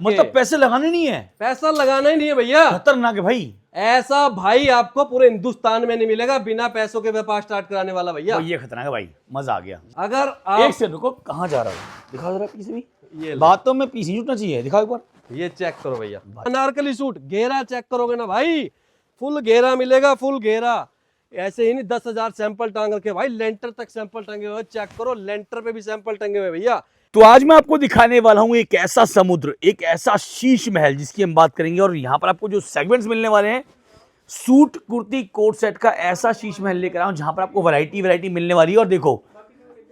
मतलब पैसे लगाने नहीं है, पैसा लगाना ही नहीं है भैया। खतरनाक है भाई। ऐसा भाई आपको पूरे हिंदुस्तान में नहीं मिलेगा बिना पैसों के व्यापार स्टार्ट कराने वाला भैया। ये खतरनाक है भाई, मजा आ गया। अगर आप एक से रुको, कहाँ जा रहा है, दिखा जरा पीछे भी। ये बातों में पीछे जुटना चाहिए, दिखाओ एक बार। ये चेक करो भैया, अनारकली सूट घेरा चेक करोगे ना भाई, फुल घेरा मिलेगा, फुल घेरा। ऐसे ही नहीं 10,000 सैंपल टांग रखे भाई, लेंटर तक सैंपल टंगे हुए, चेक करो लेंटर पे भी सैंपल टंगे हुए भैया। तो आज मैं आपको दिखाने वाला हूं एक ऐसा समुद्र, एक ऐसा शीश महल जिसकी हम बात करेंगे। और यहाँ पर आपको जो सेगमेंट्स मिलने वाले हैं, सूट कुर्ती कोट सेट का ऐसा शीश महल लेकर आया हूं जहां पर आपको वैरायटी मिलने वाली है। और देखो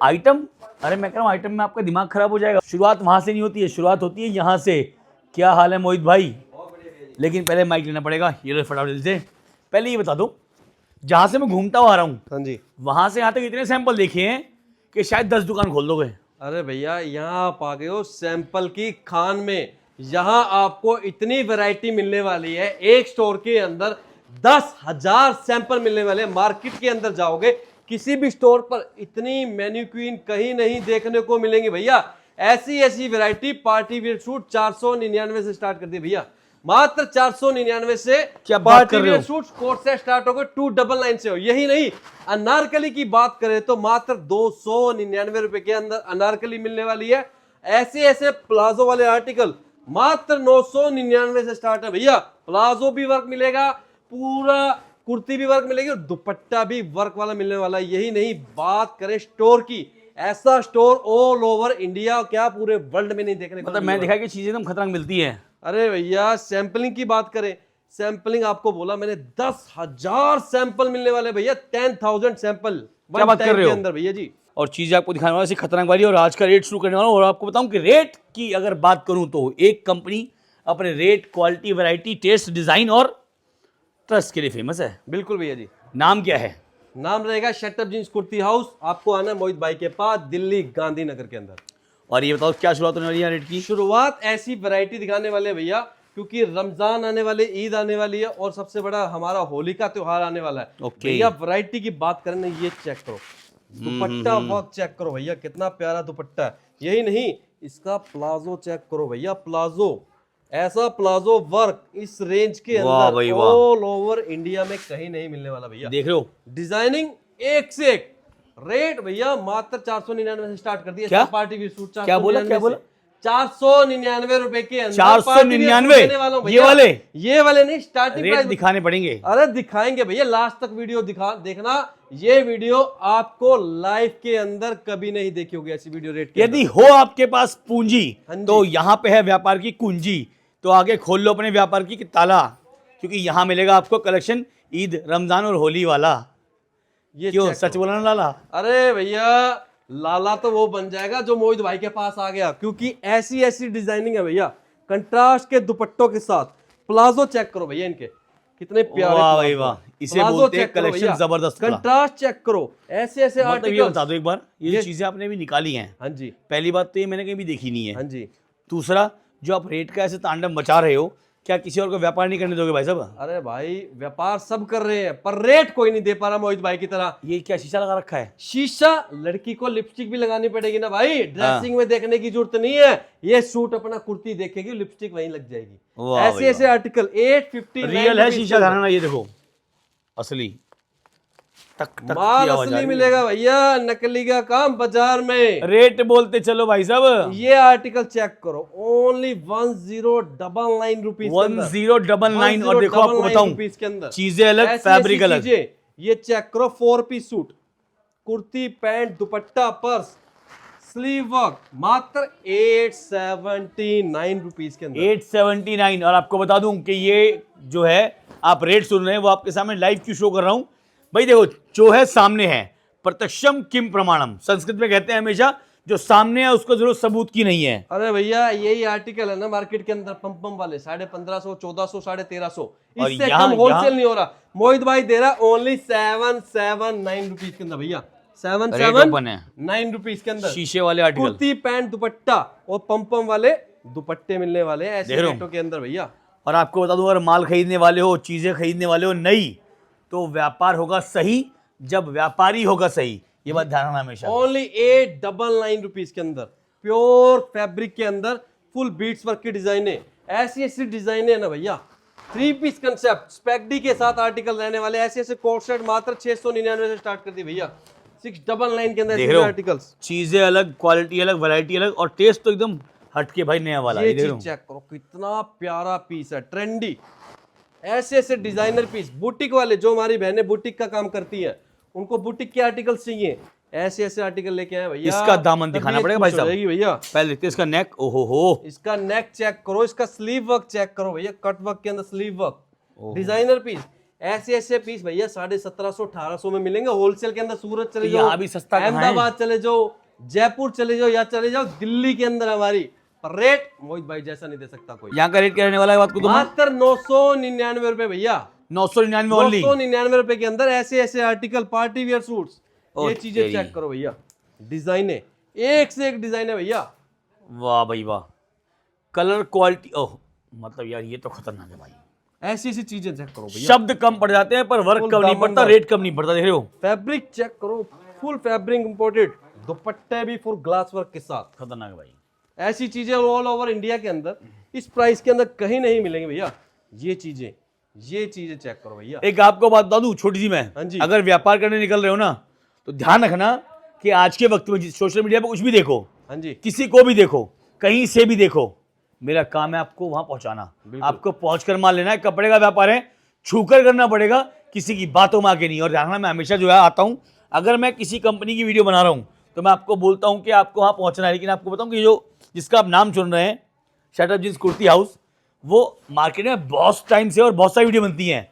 आइटम, अरे मैं कह रहा हूँ आइटम में आपका दिमाग खराब हो जाएगा। शुरुआत वहां से नहीं होती है, शुरुआत होती है यहाँ से। क्या हाल है मोहित भाई? लेकिन पहले माइक लेना पड़ेगा, ये लो फटाफट जल्दी से। पहले ये बता दो, जहां से मैं घूमता हुआ आ रहा हूँ, हाँ जी, वहां से यहाँ तक इतने सैंपल देखे हैं कि शायद 10 दुकान खोल दोगे। अरे भैया यहाँ आप आ गए हो सैंपल की खान में। यहाँ आपको इतनी वैरायटी मिलने वाली है, एक स्टोर के अंदर 10,000 सैंपल मिलने वाले हैं। मार्केट के अंदर जाओगे किसी भी स्टोर पर इतनी मैन्युक्वीन कहीं नहीं देखने को मिलेंगी भैया। ऐसी वैरायटी पार्टी वेयर सूट 499 से स्टार्ट कर दी भैया, मात्र 499 से। क्या बात कर रहे हो? सूट कोट से स्टार्ट होगा 299 से हो। यही नहीं, अनारकली की बात करें तो मात्र 299 रुपए के अंदर अनारकली मिलने वाली है। ऐसे प्लाजो वाले आर्टिकल मात्र 999 से स्टार्ट है भैया। प्लाजो भी वर्क मिलेगा, पूरा कुर्ती भी वर्क मिलेगी और दुपट्टा भी वर्क वाला मिलने वाला है। यही नहीं, बात करें स्टोर की, ऐसा स्टोर ऑल ओवर इंडिया, क्या पूरे वर्ल्ड में नहीं देखने को मतलब मैं दिखा कि चीजें एकदम खतरनाक मिलती है। अरे भैया सैंपलिंग की बात करें, सैंपलिंग आपको बोला मैंने 10,000 सैंपल मिलने वाले भैया, 10,000 सैंपल क्या बात कर रहे हो अंदर भैया जी। और चीजें आपको दिखाने वाला खतरनाक वाली। और आज का रेट शुरू करने वाला हूं। और आपको बताऊं कि रेट की अगर बात करूं तो एक कंपनी अपने rate, quality, variety, taste, design और ट्रस्ट के लिए फेमस है। बिल्कुल भैया जी। नाम क्या है? नाम रहेगा शटअप जींस कुर्ती हाउस। आपको आना है मोहित भाई के पास, दिल्ली गांधीनगर के अंदर। और ये बताओ क्या शुरुआत होने वाली है रेट की? शुरुआत ऐसी वैरायटी दिखाने वाले भैया, क्योंकि रमजान आने वाले, ईद आने वाली है और सबसे बड़ा हमारा होली का त्योहार आने वाला है। भैया वैरायटी की बात करें ना, ये चेक करो दुपट्टा वर्क चेक करो भैया, कितना प्यारा दुपट्टा है। यही नहीं, इसका प्लाजो चेक करो भैया, प्लाजो, ऐसा प्लाजो वर्क इस रेंज के अंदर ऑल ओवर इंडिया में कहीं नहीं मिलने वाला भैया। देख रहे हो डिजाइनिंग एक से एक। रेट भैया मात्र 499 से स्टार्ट कर दिया। क्या पार्टी वेयर सूट 499 क्या बोला 499 रुपए के अंदर 499 ये वाले नहीं, स्टार्टिंग रेट दिखाने पड़ेंगे। अरे दिखाएंगे भैया, लास्ट तक वीडियो देखना। ये वीडियो आपको लाइव के अंदर कभी नहीं देखी होगी ऐसी वीडियो रेट के। यदि हो आपके पास पूंजी तो यहाँ पे है व्यापार की कुंजी। तो आगे खोल लो अपने व्यापार की ताला, क्योंकि यहाँ मिलेगा आपको कलेक्शन ईद, रमजान और होली वाला। ये क्यों सच बोला ना लाला? अरे भैया लाला तो वो बन जाएगा जो मोहित भाई के पास आ गया, क्योंकि ऐसी डिजाइनिंग है भैया, कंट्रास्ट के दुपट्टों के साथ। प्लाजो चेक करो भैया, इनके कितने प्यारे, वाह भाई वाह, इसे बोलते हैं कलेक्शन जबरदस्त। कंट्रास्ट चेक करो, ऐसे मतलब ये बता दो एक बार, ये चीजें आपने भी निकाली हैं। हाँ जी, पहली बात तो ये मैंने कहीं भी देखी नहीं है। हाँ जी। दूसरा, जो आप रेट का ऐसे तांडव मचा रहे हो, क्या किसी और को व्यापार नहीं करने दोगे भाई साहब? अरे भाई व्यापार सब कर रहे हैं पर रेट कोई नहीं दे पा रहा मोहित भाई की तरह। ये क्या शीशा लगा रखा है? शीशा, लड़की को लिपस्टिक भी लगानी पड़ेगी ना भाई, ड्रेसिंग में देखने की जरूरत नहीं है। ये सूट अपना कुर्ती देखेगी, लिपस्टिक वहीं लग जाएगी। ऐसे आर्टिकल 850 रियल है शीशा लगाना। ये देखो असली माल असली मिलेगा भैया, नकली का काम बाजार में। रेट बोलते चलो भाई साहब। ये आर्टिकल चेक करो, ओनली 1099 रुपीज, 1099। और देखो आपको बताऊं, के अंदर चीजें अलग, फैब्रिक अलग। ये चेक करो, 4 piece suit, kurti, pant, dupatta, purse, sleeve work, मात्र 879 रुपीज के अंदर। 879। और आपको बता दूं कि ये जो है आप रेट सुन रहे हैं वो आपके सामने लाइव क्यों शो कर रहा हूं भाई। देखो जो है सामने है, प्रत्यक्षम किम प्रमाणम, संस्कृत में कहते हैं हमेशा, जो सामने है उसको जरूर सबूत की नहीं है। अरे भैया यही आर्टिकल है ना मार्केट के अंदर, पंपम वाले 1550, 1400, 1350, इससे यहाँ, कम होलसेल नहीं हो रहा। मोहित भाई दे रहा ओनली 779 रुपीज के अंदर भैया, 779 रुपीज के अंदर शीशे वाले आर्टिकल, कुर्ती, पैंट, दुपट्टा और पंपम वाले दुपट्टे मिलने वाले हैं ऐसे रेटों के अंदर भैया। और आपको बता दूं, अगर माल खरीदने वाले हो, चीजें खरीदने वाले हो नई, तो व्यापार होगा सही जब व्यापारी होगा सही। ये बात ध्यान रखना हमेशा। ओनली 899 रुपीज के अंदर, प्योर फैब्रिक के अंदर, फुल बीट्स वर्क की डिजाइन है, ऐसी ऐसी डिजाइन है ना भैया, 3 पीस कंसेप्ट स्पेक्डी के साथ आर्टिकल रहने वाले, ऐसे ऐसे कोट सेट मात्र 699 से स्टार्ट कर दी भैया, 699 के अंदर देख ऐसे रहे हो आर्टिकल्स। चीजें अलग, क्वालिटी अलग, वैरायटी अलग, और टेस्ट तो एकदम हटके भाई, नया वाला। ये देख रहे चीज हो चेक करो कितना प्यारा पीस है, ट्रेंडी, ऐसे ऐसे डिजाइनर पीस। बुटीक वाले जो हमारी बहनें बुटीक का काम करती है, उनको बुटीक के आर्टिकल चाहिए, ऐसे ऐसे आर्टिकल लेके आए भैया। इसका दामन दिखाना पड़ेगा भाई साहब भैया। पहले देखते हैं इसका नेक। ओहो हो, इसका नेक चेक करो, इसका स्लीव वर्क चेक करो भैया, कट वर्क के अंदर स्लीव वर्क, डिजाइनर पीस, ऐसे ऐसे पीस भैया 1750 1800 में मिलेंगे होलसेल के अंदर। सूरत चले जाओ, यहाँ भी सस्ता कहाँ है? अहमदाबाद चले जाओ, जयपुर चले जाओ, या चले जाओ दिल्ली के अंदर हमारी, पर रेट मोहित भाई जैसा नहीं दे सकता कोई। यहाँ का रेट क्या रहने वाला है बात को, मात्र 999 रुपए भैया, 999 ओनली। 999 रुपए के अंदर ऐसे ऐसे आर्टिकल, पार्टी वेयर सूट्स, ओ ये चीजें तेरी। चेक करो भैया, डिजाइन है एक से एक डिजाइन है भैया। वाह भाई वाह, कलर क्वालिटी, ओह मतलब यार ये तो खतरनाक है भाई। ऐसी ऐसी चीजें चेक करो भैया, शब्द कम पड़ जाते हैं पर वर्क फुल कम नहीं दामन पड़ता, वर्क। रेट कम नहीं पड़ता। देख रहे हो फैब्रिक चेक करो, फुल फैब्रिक इंपोर्टेड, दुपट्टे भी फुल ग्लास वर्क के साथ। खतरनाक है भाई। ऐसी चीजें ऑल ओवर इंडिया के अंदर इस प्राइस के अंदर कहीं नहीं मिलेंगी भैया। ये चीजें चेक करो भैया। एक आपको बात बता दूं छोटी सी मैं, हाँ जी। अगर व्यापार करने निकल रहे हो ना तो ध्यान रखना कि आज के वक्त में सोशल मीडिया पे कुछ भी देखो, हाँ जी, किसी को भी देखो, कहीं से भी देखो, मेरा काम है आपको वहां पहुंचाना, आपको पहुंचकर माल लेना है। कपड़े का व्यापार है, छूकर करना पड़ेगा, किसी की बातों में आके नहीं। और ध्यान रखना, मैं हमेशा जो है आता हूं, अगर मैं किसी कंपनी की वीडियो बना रहा हूं तो मैं आपको बोलता हूं कि आपको वहां पहुंचना है। लेकिन आपको बताऊं कि जो जिसका आप नाम सुन रहे हैं, शटअप जींस कुर्ती हाउस, वो मार्केट में बहुत टाइम से और बहुत सारी वीडियो बनती हैं,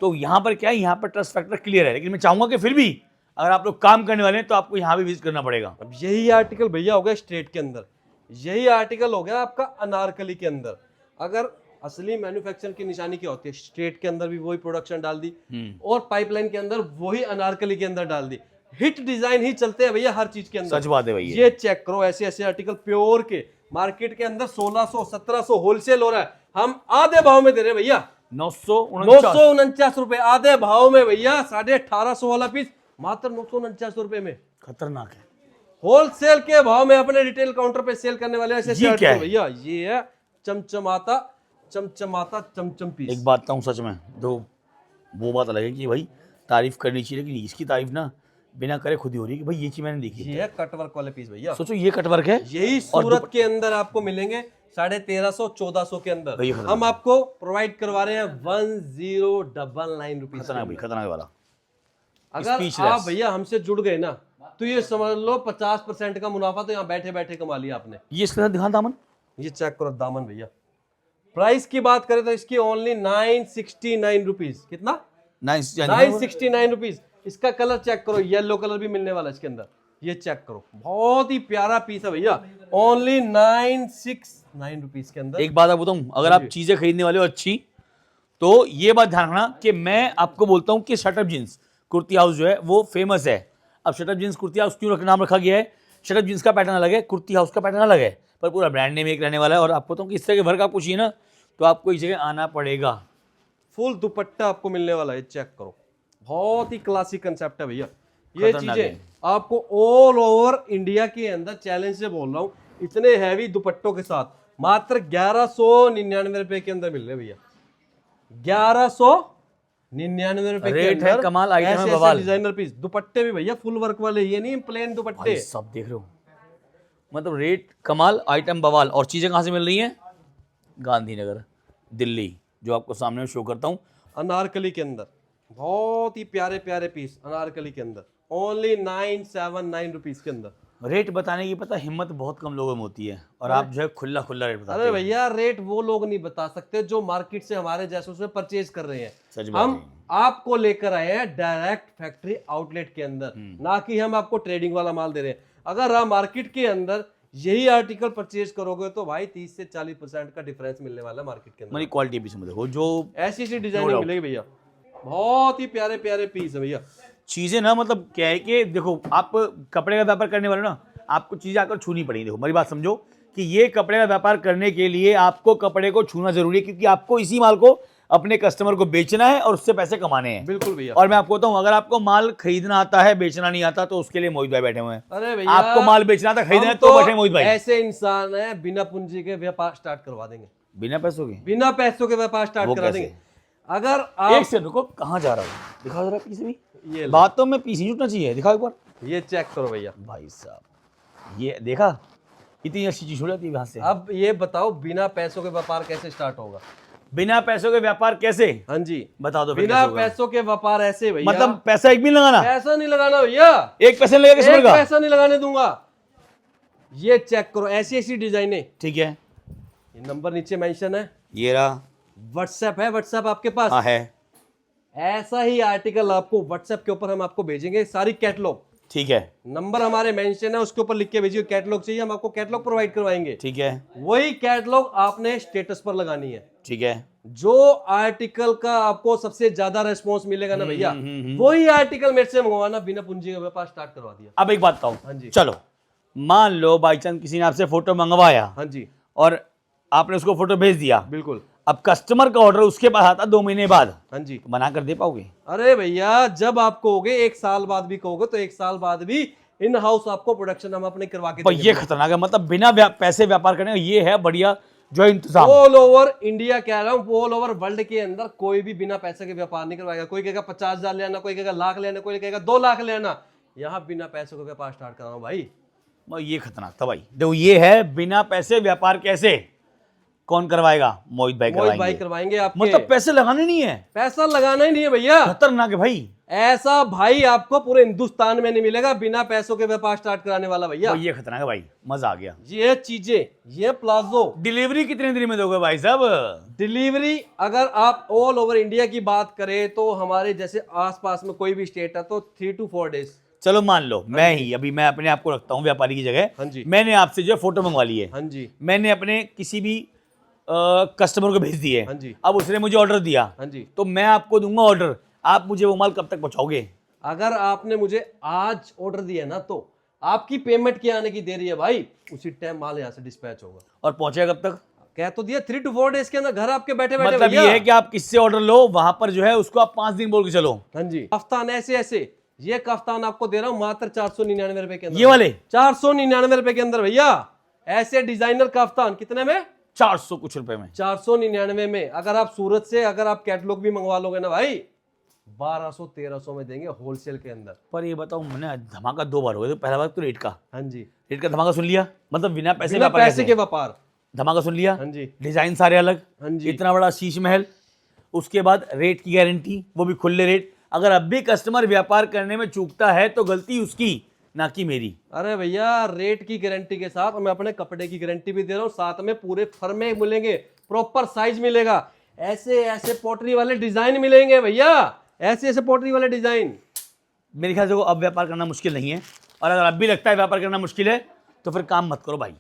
तो यहाँ पर क्या है, यहाँ पर ट्रस्ट फैक्टर क्लियर है। लेकिन मैं चाहूंगा कि फिर भी अगर आप लोग काम करने वाले हैं तो आपको यहाँ भी विजिट करना पड़ेगा। अब यही आर्टिकल भैया हो गया स्ट्रेट के अंदर, यही आर्टिकल हो गया आपका अनारकली के अंदर। अगर असली मैन्युफैक्चर की निशानी क्या होती है, स्ट्रेट के अंदर भी वही प्रोडक्शन डाल दी और पाइपलाइन के अंदर वही अनारकली के अंदर डाल दी। हिट डिजाइन ही चलते हैं भैया हर चीज के अंदर। सच बात है भैया। ये चेक करो, ऐसे ऐसे आर्टिकल प्योर के मार्केट के अंदर 1600 1700 होलसेल हो रहा है, हम आधे भाव में दे रहे हैं भैया, 949 रुपए आधे भाव में भैया। 1850 वाला पीस मात्र 949 रुपए में, खतरनाक है। होलसेल के भाव में अपने रिटेल काउंटर पे सेल करने वाले ऐसे ये क्या है? भैया। ये है चमचमाता चमचम पीस। एक बात कहूँ सच में, तो वो बात अलग है कि भाई तारीफ करनी चाहिए, लेकिन इसकी तारीफ ना बिना करे खुद ही हो रही है कि भाई ये चीज मैंने देखी है। ये है कटवर्क वाले पीस भैया, सोचो ये कटवर्क है, यही सूरत के अंदर आपको मिलेंगे 1350 1400 के अंदर। भैया खतरनाक हम आपको प्रोवाइड करवा रहे हैं 1099 रुपीज। खतरनाक भाई, खतरनाक वाला। अगर Speechless। आप भैया हमसे जुड़ गए ना तो ये समझ लो 50% का मुनाफा तो यहाँ बैठे बैठे कमा लिया आपने। ये इसके साथ दिखा दामन, ये चेक करो दामन भैया। प्राइस की बात करें तो इसकी ओनली 969 रुपीज। कितना? 969 रुपीज। इसका कलर चेक करो, येलो कलर भी मिलने वाला है इसके अंदर। ये चेक करो, बहुत ही प्यारा पीस है भैया, ओनली 969 रुपीज के अंदर। एक बात आप बताऊं, अगर आप चीजें खरीदने वाले हो अच्छी, तो ये बात ध्यान रखना कि मैं आपको बोलता हूं कि शटअप जींस कुर्ती हाउस जो है वो फेमस है। अब शटअप जींस कुर्ती हाउस क्यों नाम रखा गया है? शटअप जींस का पैटर्न अलग है, कुर्ती हाउस का पैटर्न अलग है, पर पूरा ब्रांड नेम एक रहने वाला है। और आपको बताऊं कि इस तरह के वर्क आपको चाहिए ना, तो आपको इस जगह आना पड़ेगा। फुल दुपट्टा आपको मिलने वाला है, चेक करो, बहुत ही क्लासिक कंसेप्ट है भैया। ये खतरनाक चीजें है। आपको ऑल ओवर इंडिया के अंदर चैलेंज से बोल रहा हूँ, इतने हैवी दुपट्टों के साथ मात्र 1199 रुपए के अंदर मिल रहे भैया। 1199 रुपए के रेट है अंदर कमाल, आइटम है ऐसे बवाल। डिजाइनर पीस, दुपट्टे भी भैया फुल वर्क वाले, ये नहीं प्लेन दुपट्टे। भाई सब देख रहे हो, मतलब रेट कमाल, आइटम बवाल। और चीजें कहाँ से मिल रही हैं? गांधीनगर, दिल्ली, जो आपको सामने शो करता हूँ। अनारकली के अंदर बहुत ही प्यारे प्यारे पीस अनारकली के अंदर, ओनली 979 रुपीज के अंदर। रेट बताने की पता हिम्मत बहुत कम लोगों में होती है, और आप जो है खुला खुला रेट बताते अरे हो। भैया रेट वो लोग नहीं बता सकते जो मार्केट से हमारे जैसों से परचेज कर रहे हैं। सच बात हम है। आपको लेकर आए हैं डायरेक्ट फैक्ट्री आउटलेट के अंदर, ना कि हम आपको ट्रेडिंग वाला माल दे रहे हैं। अगर आप मार्केट के अंदर यही आर्टिकल परचेज करोगे तो भाई 30 से 40% का डिफरेंस मिलने वाला है मार्केट के अंदर। मेरी क्वालिटी भी समझ देखो, जो ऐसी ऐसी डिजाइनिंग मिलेगी भैया, बहुत ही प्यारे प्यारे पीस है भैया। चीजें ना, मतलब क्या है कि देखो, आप कपड़े का व्यापार करने वाले हो ना, आपको चीजें आकर छूनी पड़ेगी। देखो मेरी बात समझो कि ये कपड़े का व्यापार करने के लिए आपको कपड़े को छूना जरूरी है, क्योंकि आपको इसी माल को अपने कस्टमर को बेचना है और उससे पैसे कमाने हैं। बिल्कुल भैया। और मैं आपको बताऊं, अगर आपको माल खरीदना आता है, बेचना नहीं आता, तो उसके लिए मोहित भाई बैठे हुए हैं। अरे भैया, आपको माल बेचना आता, खरीदना है, हम तो बैठे मोहित भाई। ऐसे इंसान है, बिना पूंजी के व्यापार स्टार्ट करवा देंगे, बिना पैसों के, बिना पैसों के व्यापार स्टार्ट वो करा कैसे? देंगे। अगर एक आप से रुको, कहाँ जा रहा हूँ, दिखाओ जरा पीछे भी। ये लो, बातों में पीछे जुटना चाहिए, दिखाओ एक बार। ये चेक करो भैया, भाई साहब, ये देखा, इतनी अच्छी चीज हो जाती है वहां से। अब ये बताओ बिना पैसों के व्यापार कैसे स्टार्ट होगा? बिना पैसों के व्यापार कैसे? हाँ जी, बता दो फिर बिना कैसे होगा? पैसों के व्यापार ऐसे भैया, मतलब पैसा एक भी नहीं लगाना, पैसा नहीं लगाना भैया, एक पैसे नहीं लगेगा एक कस्टमर का। पैसा नहीं लगाने दूंगा। ये चेक करो, ऐसी ऐसी डिजाइने, ठीक है, ये नंबर नीचे मेंशन है, ये रहा। व्हाट्सएप है, व्हाट्सएप आपके पास? हाँ है, ऐसा ही आर्टिकल आपको व्हाट्सएप के ऊपर हम आपको भेजेंगे, सारी कैटलॉग, ठीक है, नंबर हमारे मेंशन है, उसके ऊपर लिख के भेजिए। कैटलॉग चाहिए, हम आपको कैटलॉग प्रोवाइड करवाएंगे। ठीक है, वही कैटलॉग आपने स्टेटस पर लगानी है। ठीक है। जो आर्टिकल का आपको सबसे ज्यादा रेस्पॉन्स मिलेगा ना भैया, वही आर्टिकल मेरे से मंगवाना, बिना पूंजी का व्यापार स्टार्ट करवा दिया। अब एक बात बताओ, हाँ जी, चलो मान लो बाई चांस किसी ने आपसे फोटो मंगवाया हाँ जी, और आपने उसको फोटो भेज दिया, बिल्कुल। अब कस्टमर का ऑर्डर उसके पास आता 2 महीने बाद, हाँ जी, तो बना कर दे पाओगे? अरे भैया, जब आप कहोगे, 1 साल बाद भी कहोगे, तो 1 साल बाद भी इन हाउस आपको प्रोडक्शन हम अपने करवा के पर देंगे। ये खतरनाक है, मतलब बिना पैसे व्यापार करने का ये है बढ़िया जो है इंतजाम। ऑल ओवर इंडिया कह रहा हूँ, ऑल ओवर वर्ल्ड के अंदर कोई भी बिना पैसे के व्यापार नहीं करवाएगा। कोई कहेगा 50,000 लेना, कोई कहेगा लाख लेना, कोई कहेगा 2 लाख लेना, यहाँ बिना पैसों के व्यापार स्टार्ट कर रहा हूँ भाई। ये खतरनाक था भाई। देखो ये है बिना पैसे व्यापार कैसे, कौन करवाएगा? मोहित भाई मोहित भाई करवाएंगे। करवाएंगे आपके। मतलब पैसे लगाने नहीं है, पैसा लगाना ही नहीं है भैया। खतरनाक है भाई। ऐसा भाई आपको पूरे हिंदुस्तान में नहीं मिलेगा बिना पैसों के व्यापार स्टार्ट कराने वाला भैया। ये खतरनाक है भाई, मजा आ गया। ये चीजें, ये प्लाजो, डिलीवरी कितने दिन में दोगे भाई साहब? डिलीवरी अगर आप ऑल ओवर इंडिया की बात करें तो हमारे जैसे आसपास में कोई भी स्टेट है तो 3 to 4 डेज। चलो मान लो मैं ही अभी मैं अपने आप को रखता हूँ व्यापारी की जगह। हाँ जी, मैंने आपसे जो है फोटो मंगवा ली है, हाँ जी, मैंने अपने किसी भी कस्टमर को भेज दिए, हाँ जी, अब उसने मुझे ऑर्डर दिया, हाँ जी। तो मैं आपको दूंगा ऑर्डर, आप मुझे वो माल कब तक पहुंचाओगे? अगर आपने मुझे आज ऑर्डर दिया ना, तो आपकी पेमेंट के आने की देरी है भाई, उसी टाइम माल यहाँ से डिस्पैच होगा। और पहुंचेगा कब तक? कह तो दिया 3 to 4 डेज के अंदर घर आपके बैठे बैठे। मतलब ये है कि आप किससे ऑर्डर लो, वहां पर जो है उसको आप 5 दिन बोल के चलो। हाँ जी, कफ्तान ऐसे ऐसे, ये कफ्तान आपको दे रहा हूँ मात्र 499 रुपए के अंदर। ये वाले 499 रुपए के अंदर भैया, ऐसे डिजाइनर कफ्तान कितने में? 400 कुछ रुपए में, 499 में। अगर आप सूरत से अगर आप कैटलॉग भी मंगवा लोगे ना भाई, 1200-1300 में देंगे होलसेल के अंदर। पर ये बताओ, मैंने धमाका 2 बार हो गया, तो पहला बार तो रेट का, हाँ जी, रेट का धमाका सुन लिया, मतलब बिना पैसे बिना व्यापार पैसे कैसे? के व्यापार। धमाका सुन लिया, हाँ जी, डिजाइन सारे अलग, हाँ जी, इतना बड़ा शीश महल, उसके बाद रेट की गारंटी, वो भी खुले रेट। अगर अब भी कस्टमर व्यापार करने में चूकता है तो गलती उसकी, ना कि मेरी। अरे भैया, रेट की गारंटी के साथ मैं अपने कपड़े की गारंटी भी दे रहा हूँ, साथ में पूरे फर्मे मिलेंगे, प्रॉपर साइज मिलेगा, ऐसे ऐसे पोटरी वाले डिजाइन मिलेंगे भैया, ऐसे ऐसे पोटरी वाले डिजाइन। मेरे ख्याल से वो अब व्यापार करना मुश्किल नहीं है, और अगर अब भी लगता है व्यापार करना मुश्किल है तो फिर काम मत करो भाई।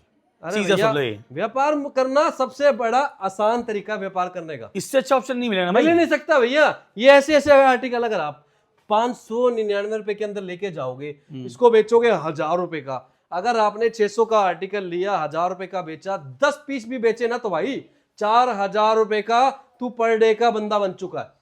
अरे चीजें भैया, सुन लो, ये व्यापार करना सबसे बड़ा आसान तरीका व्यापार करने का, इससे अच्छा ऑप्शन नहीं मिलेगा ना मिल ही भाई। नहीं सकता भैया। ये ऐसे ऐसे आर्टिकल अगर आप 599 रुपए के अंदर लेके जाओगे, इसको बेचोगे 1000 रुपए का। अगर आपने 600 का आर्टिकल लिया, 1000 रुपए का बेचा, 10 पीस भी बेचे ना, तो भाई 4000 रुपए का तू पर डे का बंदा बन चुका है।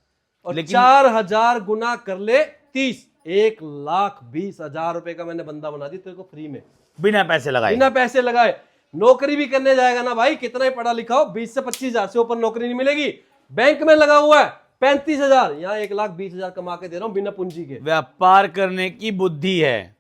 और 4000 गुना कर ले 30, 1,20,000 रुपए का मैंने बंदा बना दी तेरे को फ्री में, बिना पैसे लगाए। बिना पैसे लगाए। नौकरी भी करने जाएगा ना भाई, कितना ही पढ़ा लिखा हो, 20 से 25,000 से ऊपर नौकरी नहीं मिलेगी। बैंक में लगा हुआ है 35,000, यहाँ 1,20,000 कमा के दे रहा हूँ बिना पूंजी के। व्यापार करने की बुद्धि है,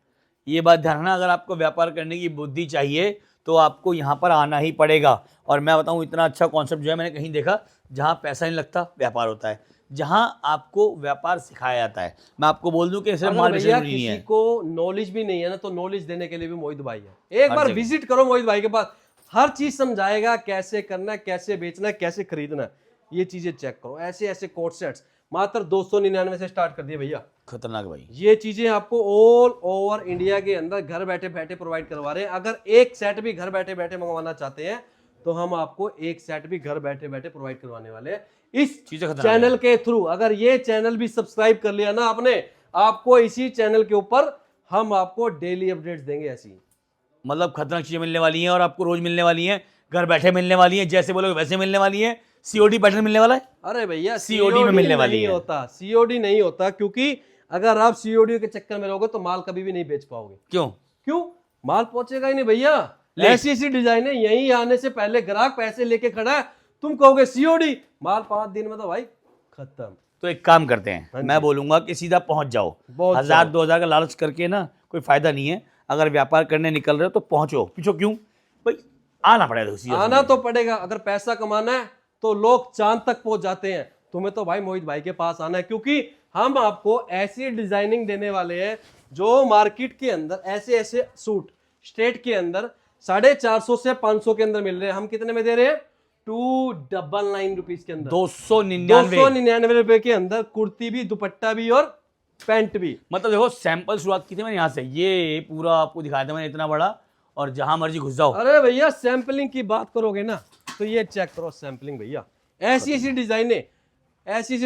ये बात ध्यान रखना। अगर आपको व्यापार करने की बुद्धि चाहिए तो आपको यहाँ पर आना ही पड़ेगा। और मैं बताऊँ, इतना अच्छा कॉन्सेप्ट जो है मैंने कहीं देखा, जहाँ पैसा नहीं लगता व्यापार होता है, जहाँ आपको व्यापार सिखाया जाता है। मैं आपको बोल दूं कि सिर्फ अगर माल भैया बेचना नहीं किसी है, को नॉलेज भी नहीं है ना, तो नॉलेज देने के लिए भी मोहित भाई है। एक हर बार जगह। विजिट करो मोहित भाई के पास, हर चीज समझाएगा, कैसे करना है, कैसे बेचना है, कैसे खरीदना है, ये चीजें चेक करो। ऐसे ऐसे कोट सेट्स मात्र 299 से स्टार्ट कर दिए भैया। खतरनाक भाई। ये चीजें आपको ऑल ओवर इंडिया के अंदर घर बैठे बैठे प्रोवाइड करवा रहे हैं। अगर एक सेट भी घर बैठे बैठे मंगवाना चाहते हैं तो हम आपको एक सेट भी घर बैठे बैठे प्रोवाइड करवाने वाले हैं इस चीजें खतरनाक चैनल के थ्रू। अगर ये चैनल भी सब्सक्राइब कर लिया ना आपने, आपको इसी चैनल के ऊपर हम आपको डेली अपडेट्स देंगे ऐसी। मतलब खतरनाक चीजें मिलने वाली हैं और आपको रोज मिलने वाली हैं। घर बैठे मिलने वाली है, जैसे बोलोगे वैसे मिलने वाली है। सीओडी पैटर्न मिलने वाला है। अरे भैया COD में मिलने वाली नहीं है। होता, सीओडी नहीं होता, क्योंकि अगर आप सीओडी के चक्कर में रहोगे तो माल कभी भी नहीं बेच पाओगे। क्यों? क्यों? माल पहुंचेगा ही नहीं भैया। ऐसी ऐसी डिजाइन है, यहीं आने से पहले ग्राहक पैसे लेके खड़ा है, तुम कहोगे सीओडी, माल 5 दिन में तो भाई खत्म। तो एक काम करते हैं, हाँ मैं बोलूंगा कि सीधा पहुंच जाओ। पहुंच 1000-2000 का लालच करके ना कोई फायदा नहीं है। अगर व्यापार करने निकल रहे हो तो पहुंचो। पीछो क्यों भाई, आना पड़ेगा। उसी आना तो पड़ेगा। अगर पैसा कमाना है तो लोग चांद तक पहुंच जाते हैं, तुम्हें तो भाई मोहित भाई के पास आना है, क्योंकि हम आपको ऐसी डिजाइनिंग देने वाले हैं जो मार्केट के अंदर ऐसे ऐसे सूट स्टेट के अंदर 450 से 500 के अंदर मिल रहे हैं। हम कितने में दे रहे हैं? 299 रुपीज के अंदर, 299 रुपए के अंदर कुर्ती भी, दुपट्टा भी और पैंट भी। मतलब देखो, सैंपल शुरुआत की थी मैंने यहाँ से, ये पूरा आपको दिखाया था मैंने इतना बड़ा, और जहां मर्जी घुस जाओ। अरे भैया सैंपलिंग की बात करोगे ना तो ये चेक करो सैंपलिंग भैया। ऐसी ऐसी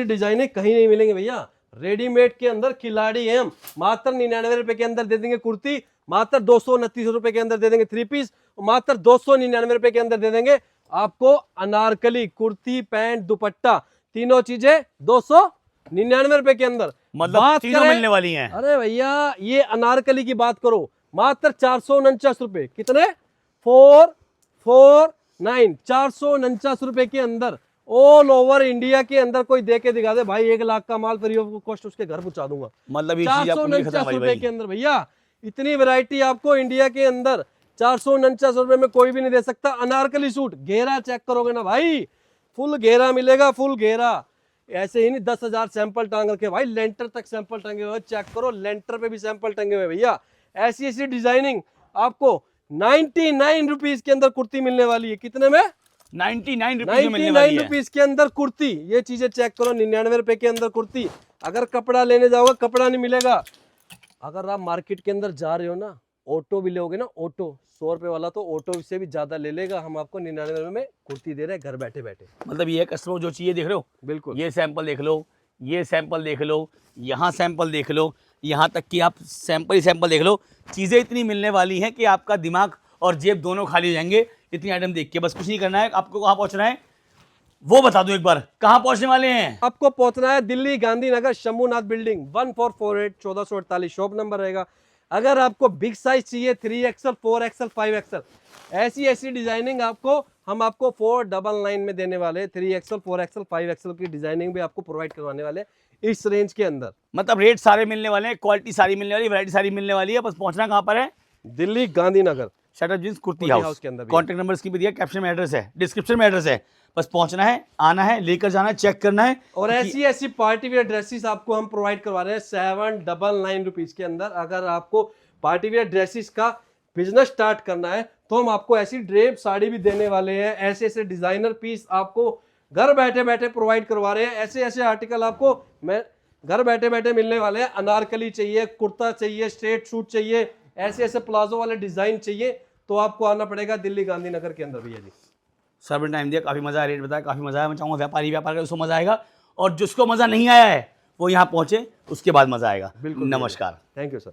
डिजाइनें कहीं नहीं मिलेंगे भैया। रेडीमेड के अंदर खिलाड़ी हैं हम। मात्र 99 रुपए के अंदर दे देंगे कुर्ती, मात्र 229 रुपए के अंदर दे देंगे 3 पीस, मात्र 299 रुपए के अंदर दे देंगे आपको अनारकली कुर्ती, पैंट, दुपट्टा, तीनों चीजें 299 रुपए के अंदर। मतलब तीनों मिलने वाली हैं। अरे भैया ये अनारकली की बात करो, मात्र 449 रुपए। कितने? 449, 449 रुपए के अंदर ऑल ओवर इंडिया के अंदर कोई दे के दिखा दे भाई 1 लाख का माल फ्री ऑफ कॉस्ट उसके घर पहुंचा दूंगा। मतलब ये चीज आपको नहीं खत्म 449 भाई रुपए भाई। के अंदर भैया इतनी वैरायटी आपको इंडिया के अंदर 449 रुपए में कोई भी नहीं दे सकता। अनारकली सूट घेरा चेक करोगे ना भाई, फुल घेरा मिलेगा, फुल घेरा। ऐसे ही नहीं 10,000 सैंपल टांग रखे भाई, लेंटर तक सैंपल टंगे हुए, चेक करो लेंटर पे भी सैंपल टंगे हुए भैया। ऐसी ऐसी डिजाइनिंग आपको 99 रुपीज के अंदर कुर्ती मिलने वाली है। कितने में? 99 रुपीज में मिलने वाली 99 है। रुपीज के अंदर कुर्ती। ये चीजें चेक करो, 99 रुपए के अंदर कुर्ती। अगर कपड़ा लेने जाओगे कपड़ा नहीं मिलेगा। अगर आप मार्केट के अंदर जा रहे हो ना, ऑटो भी लोगे ना, ऑटो 100 रुपए वाला तो ऑटो से भी ज्यादा ले लेगा। हम आपको 99 रुपए में कुर्ती दे रहे हैं घर बैठे बैठे। मतलब ये कस्टमर जो चाहिए देख रहे हो, बिल्कुल। ये सैंपल देख लो, ये सैंपल देख लो, यहाँ सैंपल देख लो, यहाँ तक कि आप सैंपल ही सैंपल देख लो। चीज़ें इतनी मिलने वाली हैं कि आपका दिमाग और जेब दोनों खाली हो जाएंगे इतनी आइटम देख के। बस कुछ नहीं करना है आपको। कहाँ पहुँचना है वो बता दूं एक बार, कहाँ पहुँचने वाले हैं? आपको पहुंचना है Delhi Gandhinagar Shambhunath building 1448 1448 shop number रहेगा। अगर आपको बिग साइज चाहिए 3XL 4XL 5XL ऐसी ऐसी डिजाइनिंग आपको हम आपको 499 में देने वाले। 3XL 4XL 5XL की डिजाइनिंग भी आपको प्रोवाइड करवाने वाले इस रेंज के अंदर। मतलब रेट सारे मिलने वाले हैं, क्वालिटी सारी मिलने वाली, वैरायटी सारी मिलने वाली है। बस पहुंचना कहाँ पर है? Delhi Gandhinagar shutter jeans kurti house house के अंदर भी। कॉन्टैक्ट नंबर इसकी भी दिया, कैप्शन में एड्रेस है, डिस्क्रिप्शन में एड्रेस है। बस पहुंचना है, आना है, लेकर जाना है, चेक करना है। और ऐसी ऐसी पार्टी वेयर ड्रेसेस आपको हम प्रोवाइड करवा रहे हैं 799 रुपीज के अंदर। अगर आपको पार्टी वेयर ड्रेसेस का बिजनेस स्टार्ट करना है तो हम आपको ऐसी ड्रेप साड़ी भी देने वाले हैं। ऐसे ऐसे डिजाइनर पीस आपको घर बैठे बैठे प्रोवाइड करवा रहे हैं। ऐसे ऐसे आर्टिकल आपको मैं घर बैठे बैठे मिलने वाले हैं। अनारकली चाहिए, कुर्ता चाहिए, स्ट्रेट सूट चाहिए, ऐसे ऐसे प्लाजो वाले डिजाइन चाहिए तो आपको आना पड़ेगा दिल्ली गांधीनगर के अंदर भैया जी। सर टाइम दिया, काफ़ी मज़ा आया, रेट बताया, काफ़ी मज़ा आया। मैं चाहूँगा व्यापारी व्यापार का उसको मज़ा आएगा, और जिसको मज़ा नहीं आया है वो यहाँ पहुँचे, उसके बाद मज़ा आएगा। बिल्कुल। नमस्कार। Thank you sir.